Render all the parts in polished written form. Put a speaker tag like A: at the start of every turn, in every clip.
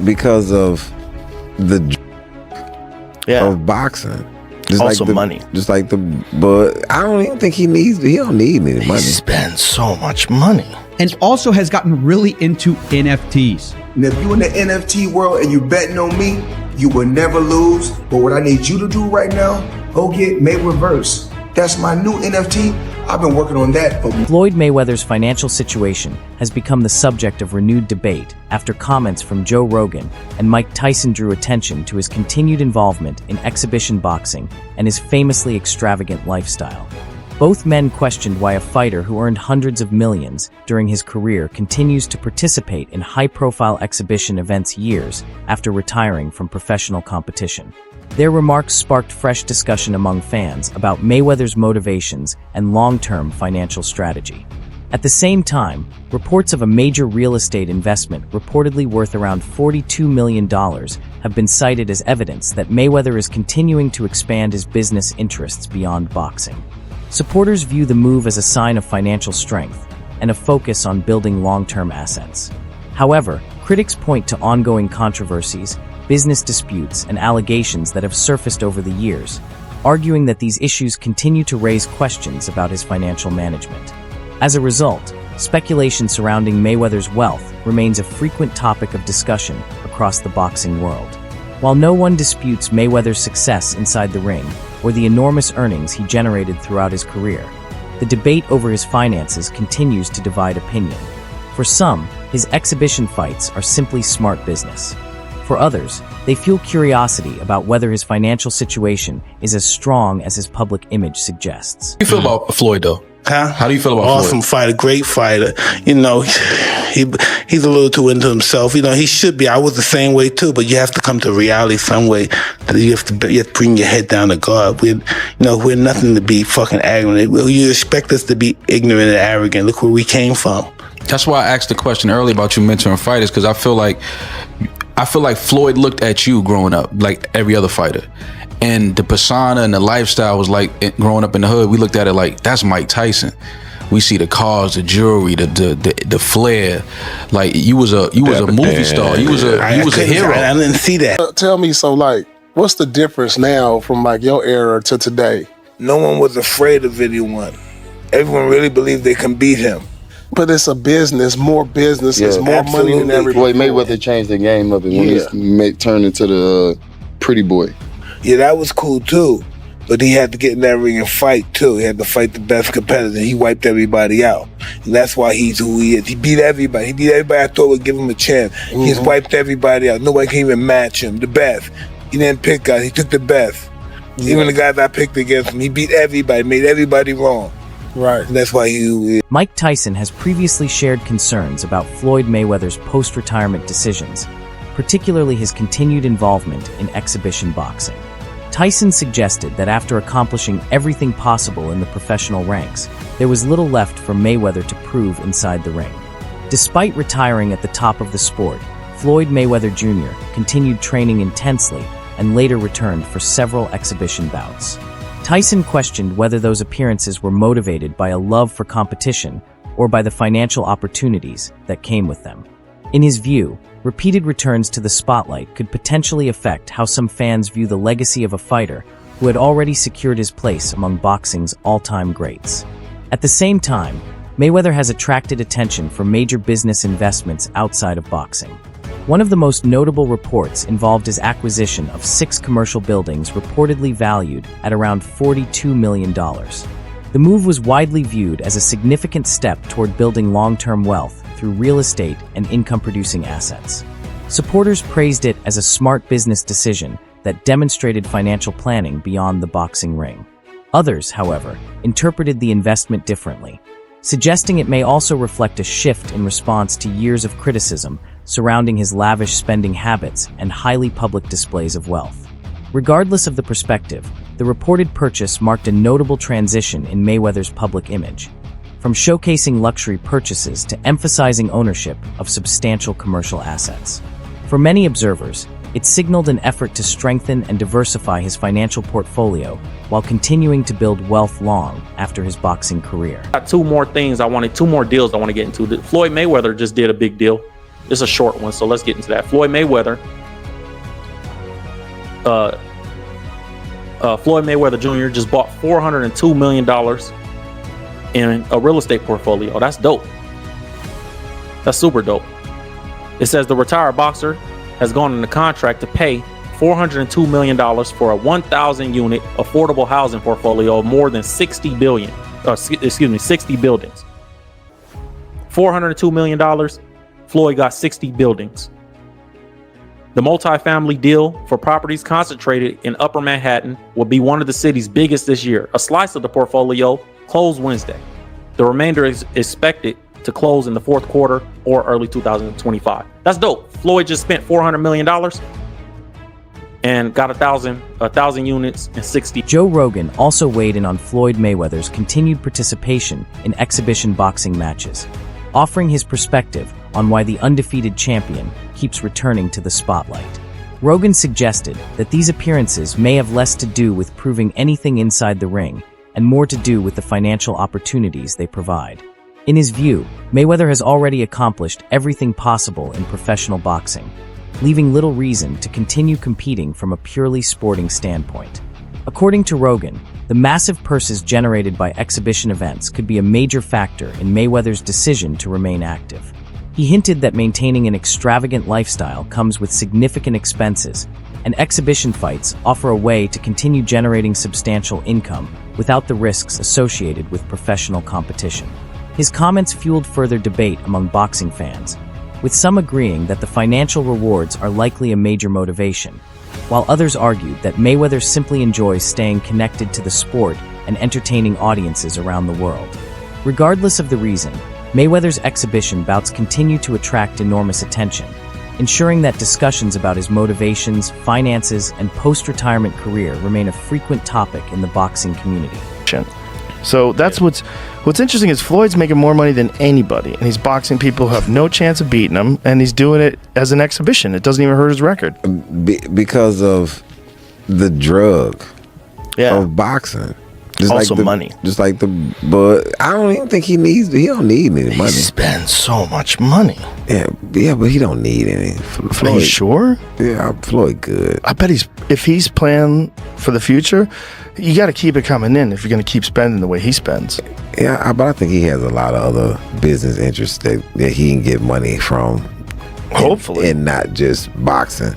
A: because of the of boxing. Just
B: also
A: like
B: money.
A: Just like but I don't even think he don't need any money. He
B: spends so much money.
C: And also has gotten really into NFTs.
D: And if you in the NFT world and you betting on me, you will never lose. But what I need you to do right now, go get Mayweather. That's my new NFT. I've been working on that for
E: Floyd Mayweather's financial situation has become the subject of renewed debate after comments from Joe Rogan and Mike Tyson drew attention to his continued involvement in exhibition boxing and his famously extravagant lifestyle. Both men questioned why a fighter who earned hundreds of millions during his career continues to participate in high-profile exhibition events years after retiring from professional competition. Their remarks sparked fresh discussion among fans about Mayweather's motivations and long-term financial strategy. At the same time, reports of a major real estate investment reportedly worth around $42 million have been cited as evidence that Mayweather is continuing to expand his business interests beyond boxing. Supporters view the move as a sign of financial strength and a focus on building long-term assets. However, critics point to ongoing controversies, business disputes, and allegations that have surfaced over the years, arguing that these issues continue to raise questions about his financial management. As a result, speculation surrounding Mayweather's wealth remains a frequent topic of discussion across the boxing world. While no one disputes Mayweather's success inside the ring or the enormous earnings he generated throughout his career, the debate over his finances continues to divide opinion. For some, his exhibition fights are simply smart business. For others, they fuel curiosity about whether his financial situation is as strong as his public image suggests.
F: How do you feel about Floyd, though?
B: Huh?
F: How do you feel about
B: Awesome
F: Floyd?
B: fighter, great fighter. You know, he's a little too into himself. You know, he should be. I was the same way too, but you have to come to reality some way. You have to bring your head down to God. We're nothing to be fucking arrogant. You expect us to be ignorant and arrogant. Look where we came from.
F: That's why I asked the question earlier about you mentoring fighters, because I feel like Floyd looked at you growing up like every other fighter. And the persona and the lifestyle was like, growing up in the hood, we looked at it like, that's Mike Tyson. We see the cars, the jewelry, the flair. Like you was a movie star. You was a hero.
B: I didn't see that.
G: Tell me, so like, what's the difference now from like your era to today?
D: No one was afraid of anyone. Everyone really believed they can beat him.
G: But it's a business, more business, it's more money than everybody.
H: Floyd Mayweather changed the game up when he turned into the pretty boy.
D: Yeah, that was cool too. But he had to get in that ring and fight too. He had to fight the best competitor. He wiped everybody out. And that's why he's who he is. He beat everybody. He beat everybody I thought would give him a chance. He's wiped everybody out. Nobody can even match him. The best. He didn't pick guys. He took the best. Even the guys I picked against him, he beat everybody, made everybody wrong.
G: Right.
D: And that's why he...
E: Mike Tyson has previously shared concerns about Floyd Mayweather's post-retirement decisions, particularly his continued involvement in exhibition boxing. Tyson suggested that after accomplishing everything possible in the professional ranks, there was little left for Mayweather to prove inside the ring. Despite retiring at the top of the sport, Floyd Mayweather Jr. continued training intensely and later returned for several exhibition bouts. Tyson questioned whether those appearances were motivated by a love for competition or by the financial opportunities that came with them. In his view, repeated returns to the spotlight could potentially affect how some fans view the legacy of a fighter who had already secured his place among boxing's all-time greats. At the same time, Mayweather has attracted attention for major business investments outside of boxing. One of the most notable reports involved his acquisition of 6 commercial buildings reportedly valued at around $42 million. The move was widely viewed as a significant step toward building long-term wealth through real estate and income-producing assets. Supporters praised it as a smart business decision that demonstrated financial planning beyond the boxing ring. Others, however, interpreted the investment differently, suggesting it may also reflect a shift in response to years of criticism surrounding his lavish spending habits and highly public displays of wealth. Regardless of the perspective, the reported purchase marked a notable transition in Mayweather's public image, from showcasing luxury purchases to emphasizing ownership of substantial commercial assets. For many observers, it signaled an effort to strengthen and diversify his financial portfolio while continuing to build wealth long after his boxing career.
I: Got two more deals I want to get into. Floyd Mayweather just did a big deal. It's a short one, so let's get into that. Floyd Mayweather Jr. just bought $402 million in a real estate portfolio. That's dope. That's super dope. It says the retired boxer has gone into contract to pay $402 million for a 1,000 unit affordable housing portfolio of more than 60 buildings. $402 million, Floyd got 60 buildings. The multifamily deal for properties concentrated in Upper Manhattan will be one of the city's biggest this year. A slice of the portfolio closed Wednesday. The remainder is expected to close in the fourth quarter or early 2025. That's dope. Floyd just spent $400 million and got 1,000 units and 60.
E: Joe Rogan also weighed in on Floyd Mayweather's continued participation in exhibition boxing matches, offering his perspective on why the undefeated champion keeps returning to the spotlight. Rogan suggested that these appearances may have less to do with proving anything inside the ring and more to do with the financial opportunities they provide. In his view, Mayweather has already accomplished everything possible in professional boxing, leaving little reason to continue competing from a purely sporting standpoint. According to Rogan, the massive purses generated by exhibition events could be a major factor in Mayweather's decision to remain active. He hinted that maintaining an extravagant lifestyle comes with significant expenses, and exhibition fights offer a way to continue generating substantial income without the risks associated with professional competition. His comments fueled further debate among boxing fans, with some agreeing that the financial rewards are likely a major motivation, while others argued that Mayweather simply enjoys staying connected to the sport and entertaining audiences around the world. Regardless of the reason, Mayweather's exhibition bouts continue to attract enormous attention, ensuring that discussions about his motivations, finances, and post-retirement career remain a frequent topic in the boxing community.
J: So that's what's interesting is Floyd's making more money than anybody, and he's boxing people who have no chance of beating him, and he's doing it as an exhibition. It doesn't even hurt his record.
A: Because of the drug of boxing. Just
J: also
A: like
J: money.
A: Just like but I don't even think he don't need any money. He
J: spends so much money.
A: Yeah, but he don't need any. Floyd,
J: are you sure?
A: Yeah, Floyd good.
J: I bet if he's playing for the future, you got to keep it coming in if you're going to keep spending the way he spends.
A: Yeah, but I think he has a lot of other business interests that he can get money from.
J: Hopefully.
A: And not just boxing.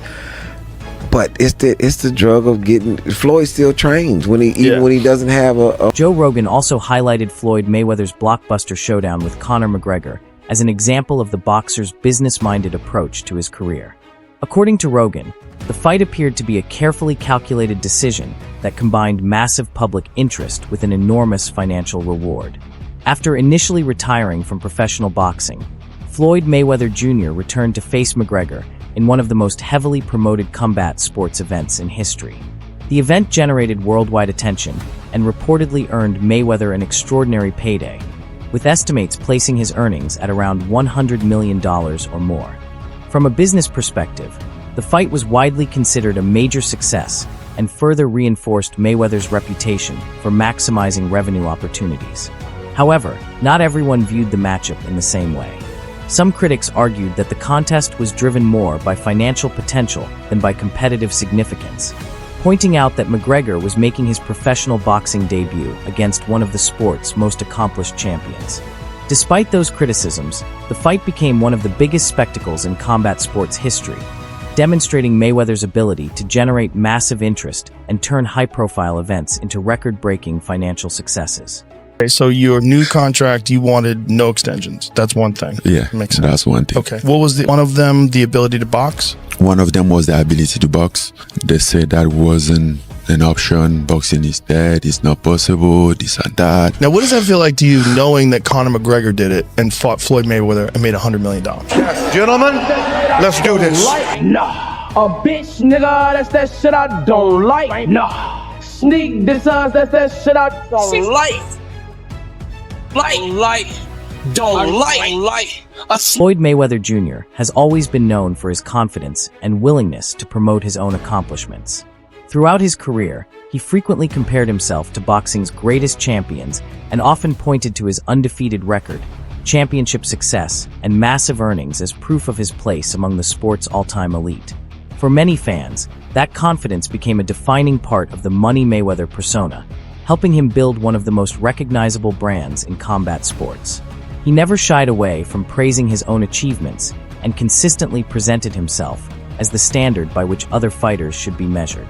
A: But it's the drug of getting. Floyd still trains when even when he doesn't have a.
E: Joe Rogan also highlighted Floyd Mayweather's blockbuster showdown with Conor McGregor as an example of the boxer's business-minded approach to his career. According to Rogan, the fight appeared to be a carefully calculated decision that combined massive public interest with an enormous financial reward. After initially retiring from professional boxing, Floyd Mayweather Jr. returned to face McGregor in one of the most heavily promoted combat sports events in history. The event generated worldwide attention and reportedly earned Mayweather an extraordinary payday, with estimates placing his earnings at around $100 million or more. From a business perspective, the fight was widely considered a major success and further reinforced Mayweather's reputation for maximizing revenue opportunities. However, not everyone viewed the matchup in the same way. Some critics argued that the contest was driven more by financial potential than by competitive significance, pointing out that McGregor was making his professional boxing debut against one of the sport's most accomplished champions. Despite those criticisms, the fight became one of the biggest spectacles in combat sports history, demonstrating Mayweather's ability to generate massive interest and turn high-profile events into record-breaking financial successes.
J: Okay, so your new contract, you wanted no extensions. That's one thing.
K: Yeah,
J: makes sense.
K: That's one thing.
J: Okay. What was one of them? The ability to box?
K: One of them was the ability to box. They said that wasn't an option. Boxing is dead. It's not possible. This and that.
J: Now, what does that feel like to you, knowing that Conor McGregor did it and fought Floyd Mayweather and made $100 million?
L: Yes, gentlemen, let's do this.
M: Nah, a bitch, nigga, that's that shit I don't like. Nah, sneak this that's that shit I don't like.
E: Floyd Mayweather Jr. has always been known for his confidence and willingness to promote his own accomplishments. Throughout his career, he frequently compared himself to boxing's greatest champions and often pointed to his undefeated record, championship success, and massive earnings as proof of his place among the sport's all-time elite. For many fans, that confidence became a defining part of the Money Mayweather persona, helping him build one of the most recognizable brands in combat sports. He never shied away from praising his own achievements and consistently presented himself as the standard by which other fighters should be measured.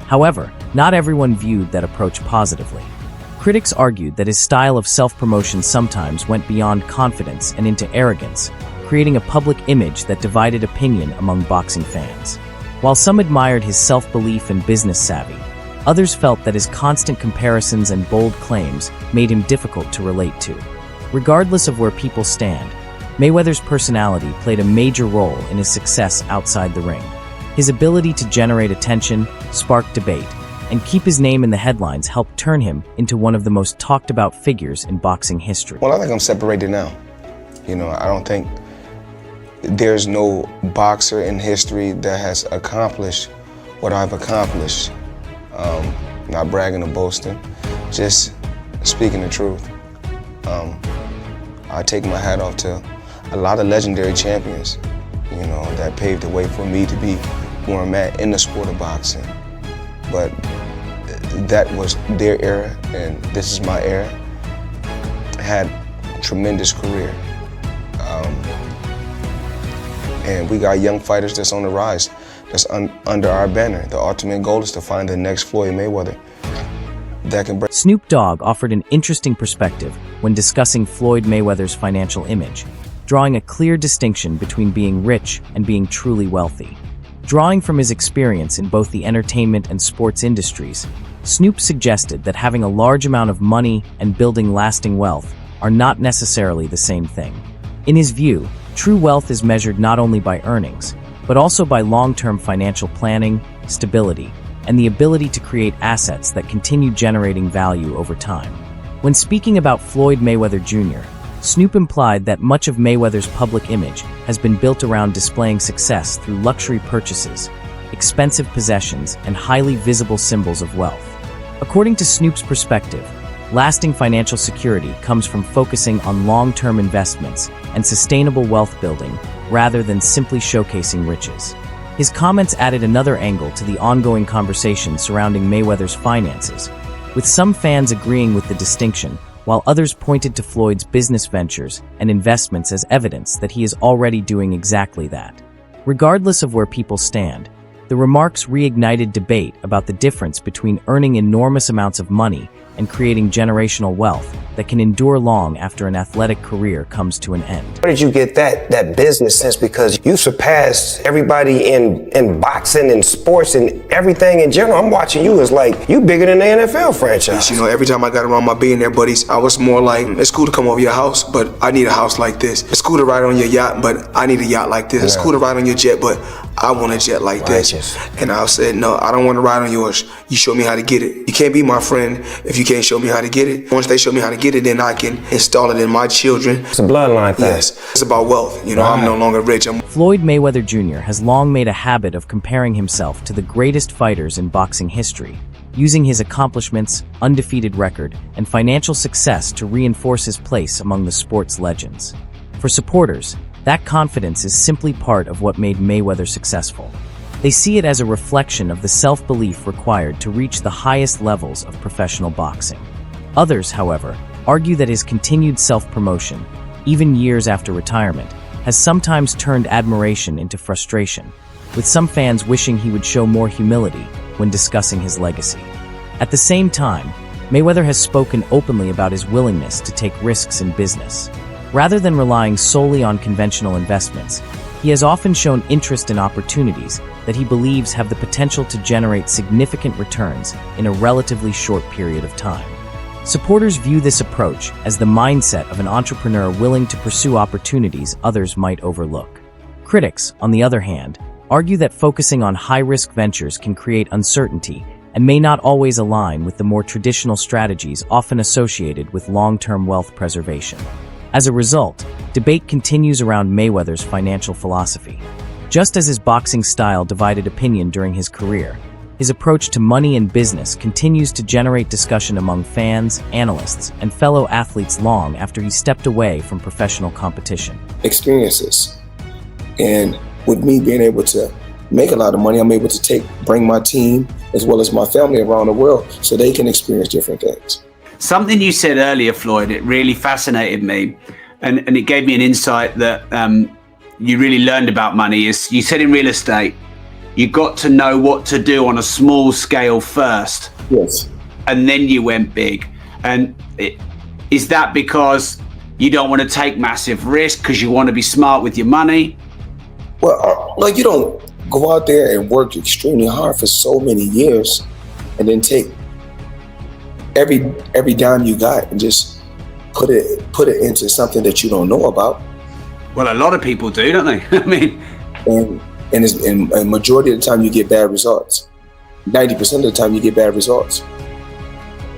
E: However, not everyone viewed that approach positively. Critics argued that his style of self-promotion sometimes went beyond confidence and into arrogance, creating a public image that divided opinion among boxing fans. While some admired his self-belief and business savvy, others felt that his constant comparisons and bold claims made him difficult to relate to. Regardless of where people stand, Mayweather's personality played a major role in his success outside the ring. His ability to generate attention, spark debate, and keep his name in the headlines helped turn him into one of the most talked about figures in boxing history.
N: Well, I think I'm separated now. I don't think there's no boxer in history that has accomplished what I've accomplished. Not bragging or boasting, just speaking the truth. I take my hat off to a lot of legendary champions, that paved the way for me to be where I'm at in the sport of boxing. But that was their era, and this is my era. I had a tremendous career. And we got young fighters that's on the rise, that's under our banner. The ultimate goal is to find the next Floyd Mayweather that can break.
E: Snoop Dogg offered an interesting perspective when discussing Floyd Mayweather's financial image, drawing a clear distinction between being rich and being truly wealthy. Drawing from his experience in both the entertainment and sports industries, Snoop suggested that having a large amount of money and building lasting wealth are not necessarily the same thing. In his view, true wealth is measured not only by earnings, but also by long-term financial planning, stability, and the ability to create assets that continue generating value over time. When speaking about Floyd Mayweather Jr., Snoop implied that much of Mayweather's public image has been built around displaying success through luxury purchases, expensive possessions, and highly visible symbols of wealth. According to Snoop's perspective, lasting financial security comes from focusing on long-term investments and sustainable wealth building rather than simply showcasing riches. His comments added another angle to the ongoing conversation surrounding Mayweather's finances, with some fans agreeing with the distinction, while others pointed to Floyd's business ventures and investments as evidence that he is already doing exactly that. Regardless of where people stand, the remarks reignited debate about the difference between earning enormous amounts of money and creating generational wealth that can endure long after an athletic career comes to an end.
O: Where did you get that business sense? Because you surpassed everybody in boxing and sports and everything in general. I'm watching you as like, you bigger than the NFL franchise.
N: Every time I got around my billionaire buddies, I was more like, it's cool to come over your house, but I need a house like this. It's cool to ride on your yacht, but I need a yacht like this. It's cool to ride on your jet, but I want a jet like this. And I said, no, I don't want to ride on yours. You show me how to get it. You can't be my friend if you can't show me how to get it. Once they show me how to get it, then I can install it in my children.
O: It's a bloodline thing.
N: Yes, it's about wealth. I'm no longer rich.
E: Floyd Mayweather Jr. has long made a habit of comparing himself to the greatest fighters in boxing history, using his accomplishments, undefeated record, and financial success to reinforce his place among the sport's legends. For supporters, that confidence is simply part of what made Mayweather successful. They see it as a reflection of the self-belief required to reach the highest levels of professional boxing. Others, however, argue that his continued self-promotion, even years after retirement, has sometimes turned admiration into frustration, with some fans wishing he would show more humility when discussing his legacy. At the same time, Mayweather has spoken openly about his willingness to take risks in business. Rather than relying solely on conventional investments, he has often shown interest in opportunities that he believes have the potential to generate significant returns in a relatively short period of time. Supporters view this approach as the mindset of an entrepreneur willing to pursue opportunities others might overlook. Critics, on the other hand, argue that focusing on high-risk ventures can create uncertainty and may not always align with the more traditional strategies often associated with long-term wealth preservation. As a result, debate continues around Mayweather's financial philosophy. Just as his boxing style divided opinion during his career, his approach to money and business continues to generate discussion among fans, analysts, and fellow athletes long after he stepped away from professional competition.
N: Experiences. And with me being able to make a lot of money, I'm able to bring my team as well as my family around the world so they can experience different things.
P: Something you said earlier, Floyd, it really fascinated me, and it gave me an insight that you really learned about money. Is you said in real estate, you got to know what to do on a small scale first.
N: Yes. And
P: then you went big. And is that because you don't want to take massive risk because you want to be smart with your money?
N: Well, like, you don't go out there and work extremely hard for so many years and then take every dime you got and just put it into something that you don't know about.
P: Well, a lot of people do, don't they? I mean,
N: and a majority of the time you get bad results. 90% of the time you get bad results.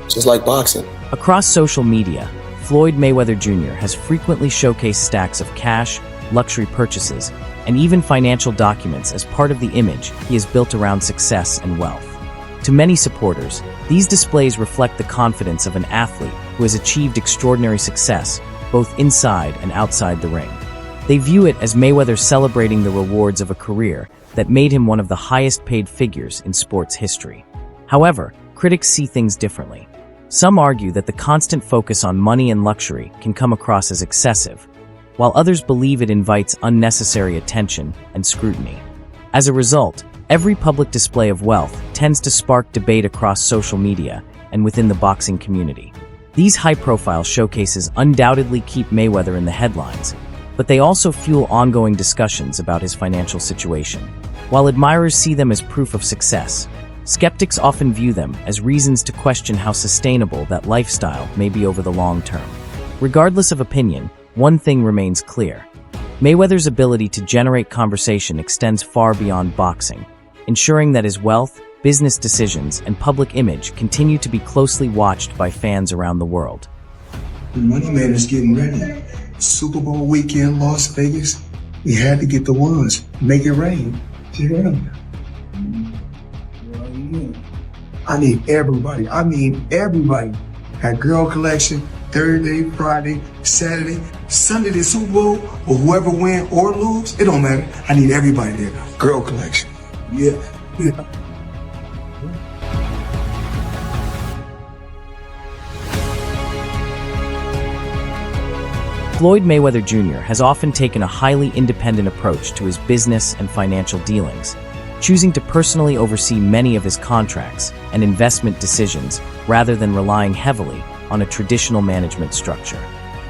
N: Just like boxing.
E: Across social media, Floyd Mayweather Jr. has frequently showcased stacks of cash, luxury purchases, and even financial documents as part of the image he has built around success and wealth. To many supporters, these displays reflect the confidence of an athlete who has achieved extraordinary success, both inside and outside the ring. They view it as Mayweather celebrating the rewards of a career that made him one of the highest-paid figures in sports history. However, critics see things differently. Some argue that the constant focus on money and luxury can come across as excessive, while others believe it invites unnecessary attention and scrutiny. As a result, every public display of wealth tends to spark debate across social media and within the boxing community. These high-profile showcases undoubtedly keep Mayweather in the headlines, but they also fuel ongoing discussions about his financial situation. While admirers see them as proof of success, skeptics often view them as reasons to question how sustainable that lifestyle may be over the long term. Regardless of opinion, one thing remains clear. Mayweather's ability to generate conversation extends far beyond boxing, ensuring that his wealth, business decisions, and public image continue to be closely watched by fans around the world.
Q: The Money Man is getting ready. Super Bowl weekend, Las Vegas. We had to get the ones. Make it rain. I need everybody. I mean everybody. At Girl Collection, Thursday, Friday, Saturday, Sunday, the Super Bowl, or whoever win or lose, it don't matter. I need everybody there. Girl Collection. Yeah.
E: Floyd Mayweather Jr. has often taken a highly independent approach to his business and financial dealings, choosing to personally oversee many of his contracts and investment decisions rather than relying heavily on a traditional management structure.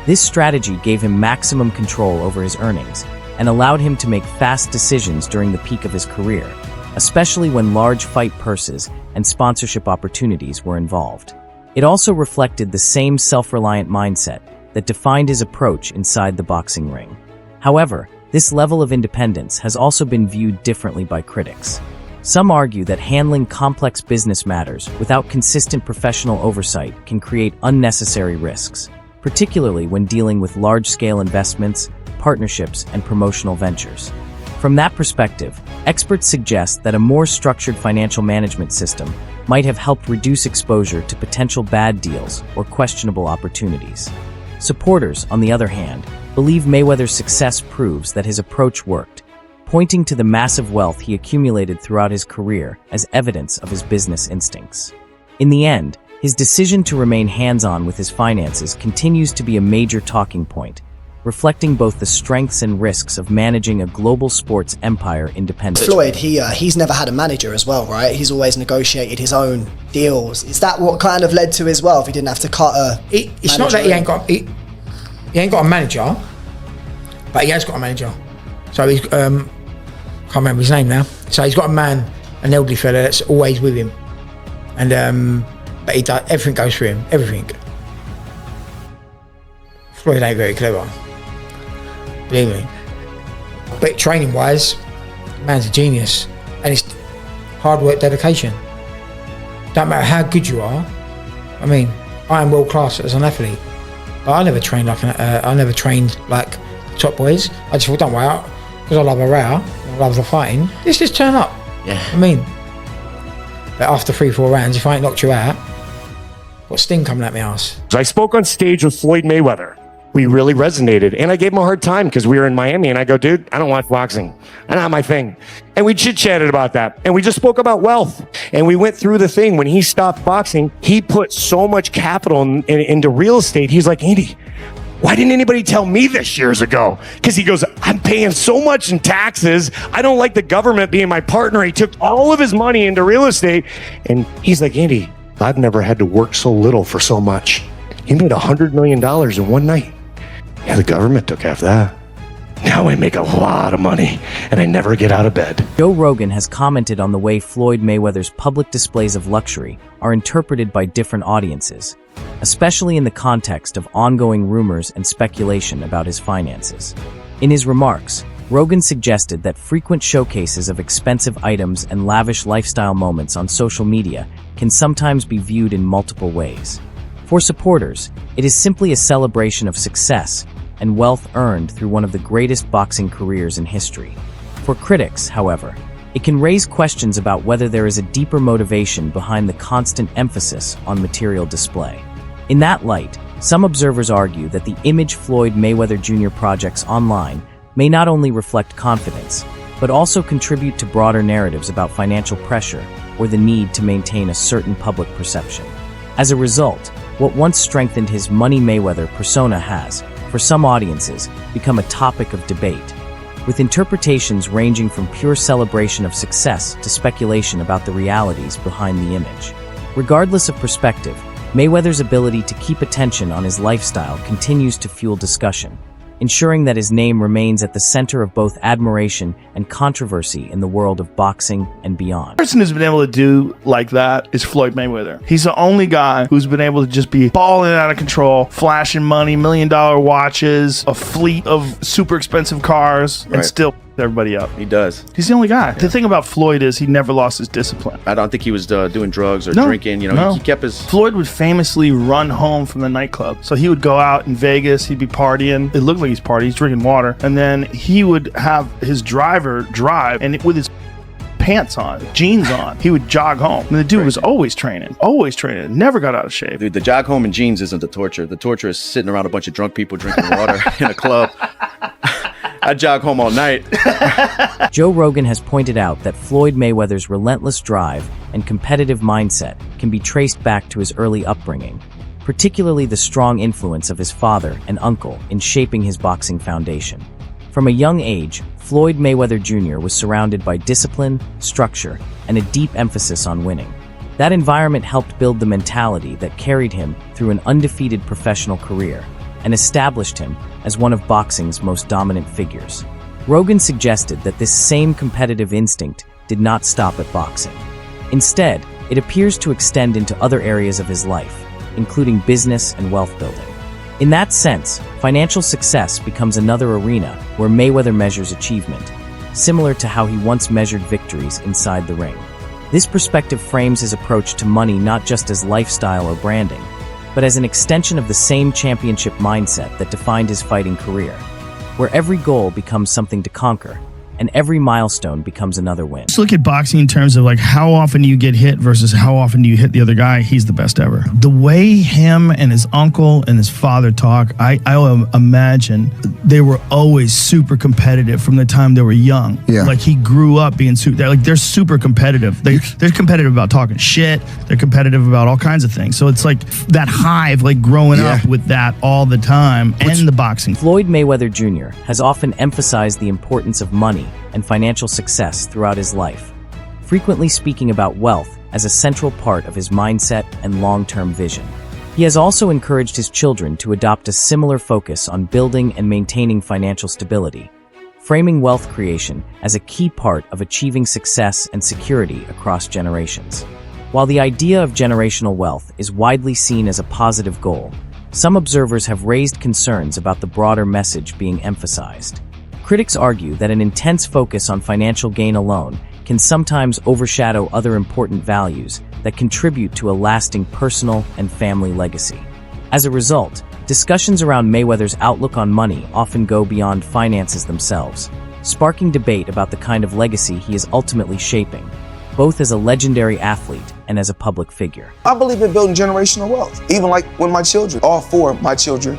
E: This strategy gave him maximum control over his earnings and allowed him to make fast decisions during the peak of his career, especially when large fight purses and sponsorship opportunities were involved. It also reflected the same self-reliant mindset that defined his approach inside the boxing ring. However, this level of independence has also been viewed differently by critics. Some argue that handling complex business matters without consistent professional oversight can create unnecessary risks, particularly when dealing with large-scale investments, partnerships, and promotional ventures. From that perspective, experts suggest that a more structured financial management system might have helped reduce exposure to potential bad deals or questionable opportunities. Supporters, on the other hand, believe Mayweather's success proves that his approach worked, pointing to the massive wealth he accumulated throughout his career as evidence of his business instincts. In the end, his decision to remain hands-on with his finances continues to be a major talking point, reflecting both the strengths and risks of managing a global sports empire independently.
R: Floyd, he's never had a manager as well, right? He's always negotiated his own deals. Is that what kind of led to his wealth? He didn't have to cut a
S: It's not that he ain't got a manager, but he has got a manager. So he's can't remember his name now. So he's got a man, an elderly fella that's always with him, and but he does everything goes through him, everything. Floyd ain't very clever, believe me. But training wise, man's a genius, and it's hard work, dedication. Don't matter how good you are. I mean, I am world class as an athlete, but I never trained like top boys. I just thought, don't worry out, because I love a row, I love the fighting. Let's just turn up.
R: Yeah.
S: I mean, But after 3-4 rounds, if I ain't knocked you out, got sting coming at my ass.
T: I spoke on stage with Floyd Mayweather. We really resonated, and I gave him a hard time because we were in Miami, and I go, dude, I don't watch boxing. That's not my thing. And we chit-chatted about that, and we just spoke about wealth, and we went through the thing. When he stopped boxing, he put so much capital into real estate. He's like, Andy, why didn't anybody tell me this years ago? Because he goes, I'm paying so much in taxes. I don't like the government being my partner. He took all of his money into real estate, and he's like, Andy, I've never had to work so little for so much. He made $100 million in one night. Yeah, the government took half that. Now I make a lot of money, and I never get out of bed.
E: Joe Rogan has commented on the way Floyd Mayweather's public displays of luxury are interpreted by different audiences, especially in the context of ongoing rumors and speculation about his finances. In his remarks, Rogan suggested that frequent showcases of expensive items and lavish lifestyle moments on social media can sometimes be viewed in multiple ways. For supporters, it is simply a celebration of success and wealth earned through one of the greatest boxing careers in history. For critics, however, it can raise questions about whether there is a deeper motivation behind the constant emphasis on material display. In that light, some observers argue that the image Floyd Mayweather Jr. projects online may not only reflect confidence, but also contribute to broader narratives about financial pressure or the need to maintain a certain public perception. As a result, what once strengthened his Money Mayweather persona has, for some audiences, become a topic of debate, with interpretations ranging from pure celebration of success to speculation about the realities behind the image. Regardless of perspective, Mayweather's ability to keep attention on his lifestyle continues to fuel discussion, ensuring that his name remains at the center of both admiration and controversy in the world of boxing and beyond.
J: The person who's been able to do like that is Floyd Mayweather. He's the only guy who's been able to just be balling out of control, flashing money, $1 million watches, a fleet of super expensive cars, and still everybody up.
U: He does.
J: He's the only guy. The thing about Floyd is he never lost his discipline.
U: I don't think he was doing drugs or drinking. He kept his...
J: Floyd would famously run home from the nightclub. So he would go out in Vegas, he'd be partying. It looked like he's partying, he's drinking water. And then he would have his driver drive, and with his pants on, jeans on, he would jog home. And the dude was always training, never got out of shape.
U: Dude, the jog home in jeans isn't the torture. The torture is sitting around a bunch of drunk people drinking water in a club. I jog home all night.
E: Joe Rogan has pointed out that Floyd Mayweather's relentless drive and competitive mindset can be traced back to his early upbringing, particularly the strong influence of his father and uncle in shaping his boxing foundation. From a young age, Floyd Mayweather Jr. was surrounded by discipline, structure, and a deep emphasis on winning. That environment helped build the mentality that carried him through an undefeated professional career and established him as one of boxing's most dominant figures. Rogan suggested that this same competitive instinct did not stop at boxing. Instead, it appears to extend into other areas of his life, including business and wealth building. In that sense, financial success becomes another arena where Mayweather measures achievement, similar to how he once measured victories inside the ring. This perspective frames his approach to money not just as lifestyle or branding, but as an extension of the same championship mindset that defined his fighting career, where every goal becomes something to conquer, and every milestone becomes another win.
J: Just look at boxing in terms of like how often you get hit versus how often do you hit the other guy. He's the best ever. The way him and his uncle and his father talk, I imagine they were always super competitive from the time they were young.
A: Yeah.
J: Like he grew up being they're super competitive. They're competitive about talking shit. They're competitive about all kinds of things. So it's like that hive, like growing up with that all the time and the boxing.
E: Floyd Mayweather Jr. has often emphasized the importance of money and financial success throughout his life, frequently speaking about wealth as a central part of his mindset and long-term vision. He has also encouraged his children to adopt a similar focus on building and maintaining financial stability, framing wealth creation as a key part of achieving success and security across generations. While the idea of generational wealth is widely seen as a positive goal, some observers have raised concerns about the broader message being emphasized. Critics argue that an intense focus on financial gain alone can sometimes overshadow other important values that contribute to a lasting personal and family legacy. As a result, discussions around Mayweather's outlook on money often go beyond finances themselves, sparking debate about the kind of legacy he is ultimately shaping. both as a legendary athlete and as a public figure.
N: I believe in building generational wealth. Even like when my children, all 4 of my children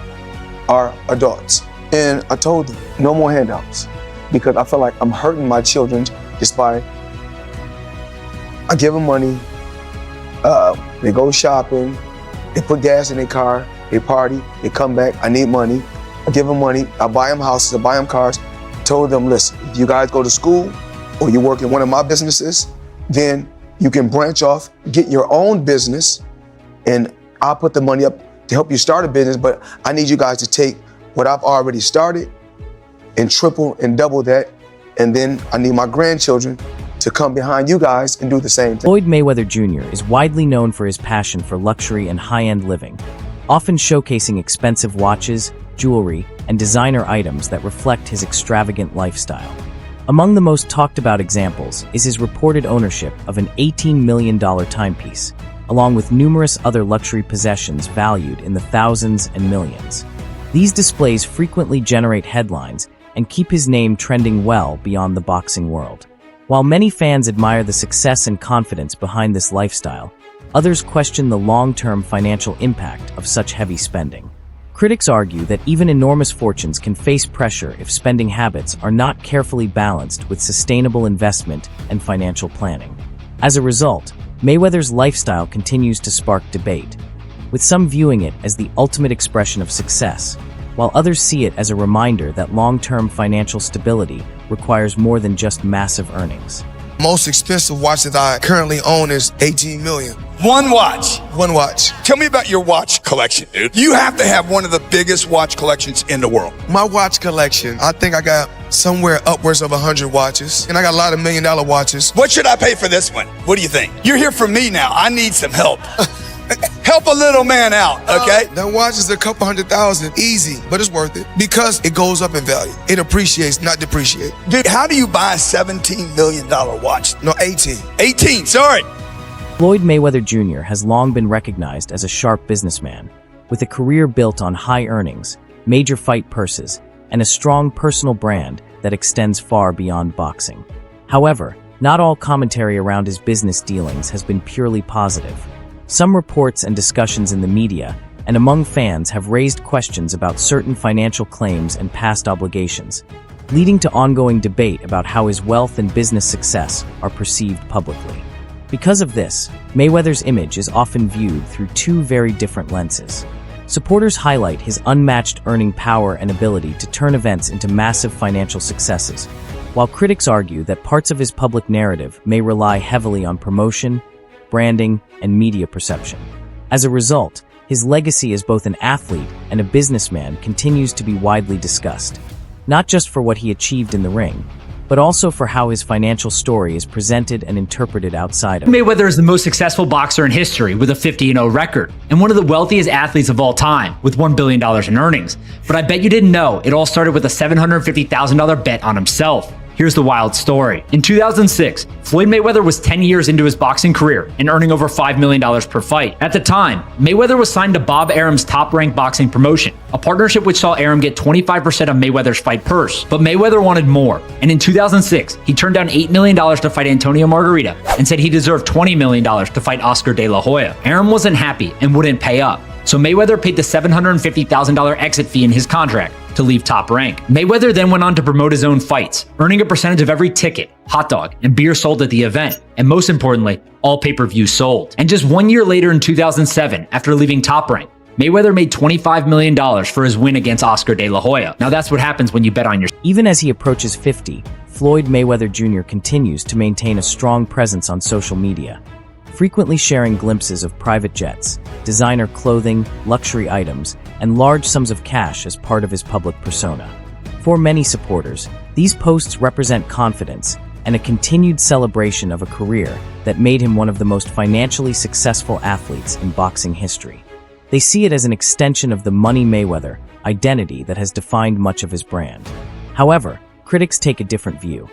N: are adults. And I told them, no more handouts. Because I feel like I'm hurting my children just by, I give them money, they go shopping, they put gas in their car, they party, they come back, I need money. I give them money, I buy them houses, I buy them cars. Told them, listen, if you guys go to school or you work in one of my businesses, then you can branch off, get your own business, and I'll put the money up to help you start a business, but I need you guys to take what I've already started and triple and double that, and then I need my grandchildren to come behind you guys and do the same thing.
E: Floyd Mayweather Jr. is widely known for his passion for luxury and high-end living, often showcasing expensive watches, jewelry, and designer items that reflect his extravagant lifestyle. Among the most talked about examples is his reported ownership of an $18 million timepiece, along with numerous other luxury possessions valued in the thousands and millions. These displays frequently generate headlines and keep his name trending well beyond the boxing world. While many fans admire the success and confidence behind this lifestyle, others question the long-term financial impact of such heavy spending. Critics argue that even enormous fortunes can face pressure if spending habits are not carefully balanced with sustainable investment and financial planning. As a result, Mayweather's lifestyle continues to spark debate, with some viewing it as the ultimate expression of success, while others see it as a reminder that long-term financial stability requires more than just massive earnings.
C: Most expensive watch that I currently own is $18 million.
V: One watch.
C: One watch.
V: Tell me about your watch collection, dude. You have to have one of the biggest watch collections in the world.
C: My watch collection, I think I got somewhere upwards of 100 watches, and I got a lot of $1 million watches.
V: What should I pay for this one? What do you think? You're here for me now. I need some help. Help a little man out, okay?
C: That watch is a couple $100,000, easy, but it's worth it because it goes up in value. It appreciates, not depreciate.
V: Dude, how do you buy a $17 million watch?
C: No, 18.
V: 18, sorry.
E: Floyd Mayweather Jr. has long been recognized as a sharp businessman, with a career built on high earnings, major fight purses, and a strong personal brand that extends far beyond boxing. However, not all commentary around his business dealings has been purely positive. Some reports and discussions in the media and among fans have raised questions about certain financial claims and past obligations, leading to ongoing debate about how his wealth and business success are perceived publicly. Because of this, Mayweather's image is often viewed through 2 very different lenses. Supporters highlight his unmatched earning power and ability to turn events into massive financial successes, while critics argue that parts of his public narrative may rely heavily on promotion, branding, and media perception. As a result, his legacy as both an athlete and a businessman continues to be widely discussed, not just for what he achieved in the ring, but also for how his financial story is presented and interpreted outside of it.
W: Mayweather is the most successful boxer in history with a 50-0 record, and one of the wealthiest athletes of all time with $1 billion in earnings. But I bet you didn't know it all started with a $750,000 bet on himself. Here's the wild story. In 2006, Floyd Mayweather was 10 years into his boxing career and earning over $5 million per fight. At the time, Mayweather was signed to Bob Arum's Top-Rank Boxing promotion, a partnership which saw Arum get 25% of Mayweather's fight purse. But Mayweather wanted more, and in 2006, he turned down $8 million to fight Antonio Margarita and said he deserved $20 million to fight Oscar De La Hoya. Arum wasn't happy and wouldn't pay up, so Mayweather paid the $750,000 exit fee in his contract to leave Top Rank. Mayweather then went on to promote his own fights, earning a percentage of every ticket, hot dog, and beer sold at the event, and most importantly, all pay-per-views sold. And just 1 year later in 2007, after leaving Top Rank, Mayweather made $25 million for his win against Oscar De La Hoya. Now that's what happens when you bet on your...
E: Even as he approaches 50, Floyd Mayweather Jr. continues to maintain a strong presence on social media, frequently sharing glimpses of private jets, designer clothing, luxury items, and large sums of cash as part of his public persona. For many supporters, these posts represent confidence and a continued celebration of a career that made him one of the most financially successful athletes in boxing history. They see it as an extension of the Money Mayweather identity that has defined much of his brand. However, critics take a different view.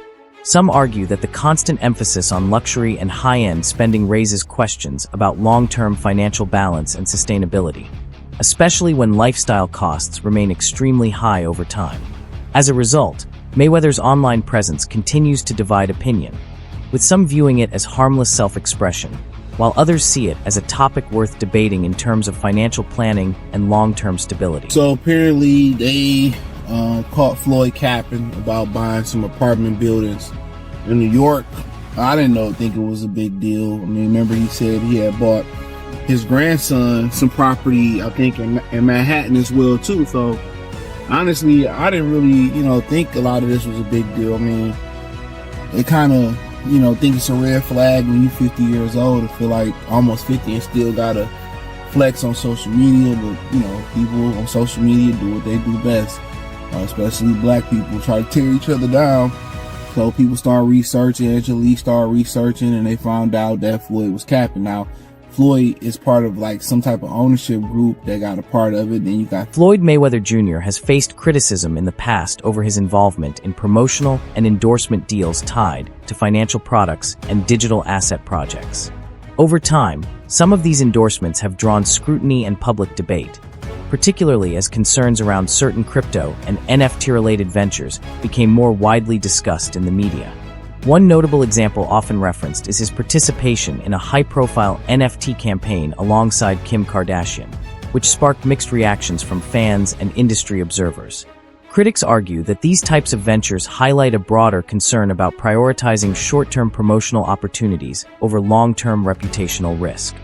E: Some argue that the constant emphasis on luxury and high-end spending raises questions about long-term financial balance and sustainability, especially when lifestyle costs remain extremely high over time. As a result, Mayweather's online presence continues to divide opinion, with some viewing it as harmless self-expression, while others see it as a topic worth debating in terms of financial planning and long-term stability.
B: So apparently they caught Floyd capping about buying some apartment buildings in New York. I didn't think it was a big deal. I mean, remember he said he had bought his grandson some property, I think, in Manhattan as well too. So honestly, I didn't really, think a lot of this was a big deal. I mean, it kind of, think it's a red flag when you're 50 years old to feel like almost 50 and still gotta flex on social media. But, people on social media do what they do best, especially black people, try to tear each other down. So people start researching, Angela started researching, and they found out that Floyd was capping. Now, Floyd is part of some type of ownership group that got a part of it. Then you got
E: Floyd Mayweather Jr. has faced criticism in the past over his involvement in promotional and endorsement deals tied to financial products and digital asset projects. Over time, some of these endorsements have drawn scrutiny and public debate, particularly as concerns around certain crypto and NFT-related ventures became more widely discussed in the media. One notable example often referenced is his participation in a high-profile NFT campaign alongside Kim Kardashian, which sparked mixed reactions from fans and industry observers. Critics argue that these types of ventures highlight a broader concern about prioritizing short-term promotional opportunities over long-term reputational risk.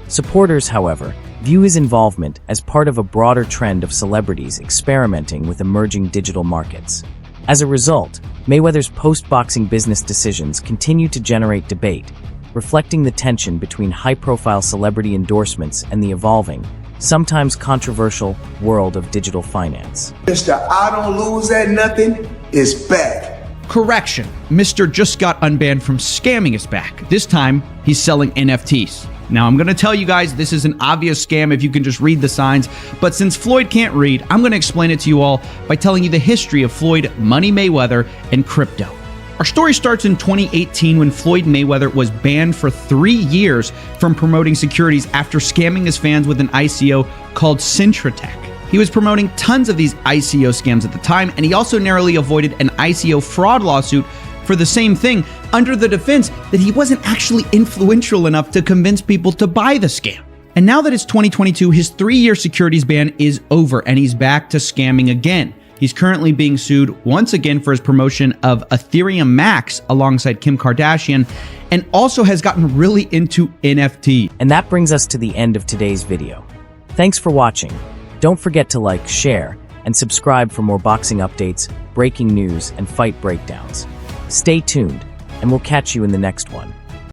E: Supporters, however, view his involvement as part of a broader trend of celebrities experimenting with emerging digital markets. As a result, Mayweather's post-boxing business decisions continue to generate debate, reflecting the tension between high-profile celebrity endorsements and the evolving, sometimes controversial, world of digital finance.
Q: Mr. I don't lose at nothing is back.
F: Correction, Mr. just got unbanned from scamming is back. This time, he's selling NFTs. Now, I'm going to tell you guys this is an obvious scam if you can just read the signs, but since Floyd can't read, I'm going to explain it to you all by telling you the history of Floyd Money Mayweather and crypto. Our story starts in 2018 when Floyd Mayweather was banned for 3 years from promoting securities after scamming his fans with an ICO called Cintratec. He was promoting tons of these ICO scams at the time, and he also narrowly avoided an ICO fraud lawsuit for the same thing, under the defense that he wasn't actually influential enough to convince people to buy the scam. And now that it's 2022, his 3-year securities ban is over and he's back to scamming again. He's currently being sued once again for his promotion of Ethereum Max alongside Kim Kardashian, and also has gotten really into NFT.
E: And that brings us to the end of today's video. Thanks for watching. Don't forget to like, share, and subscribe for more boxing updates, breaking news, and fight breakdowns. Stay tuned, and we'll catch you in the next one.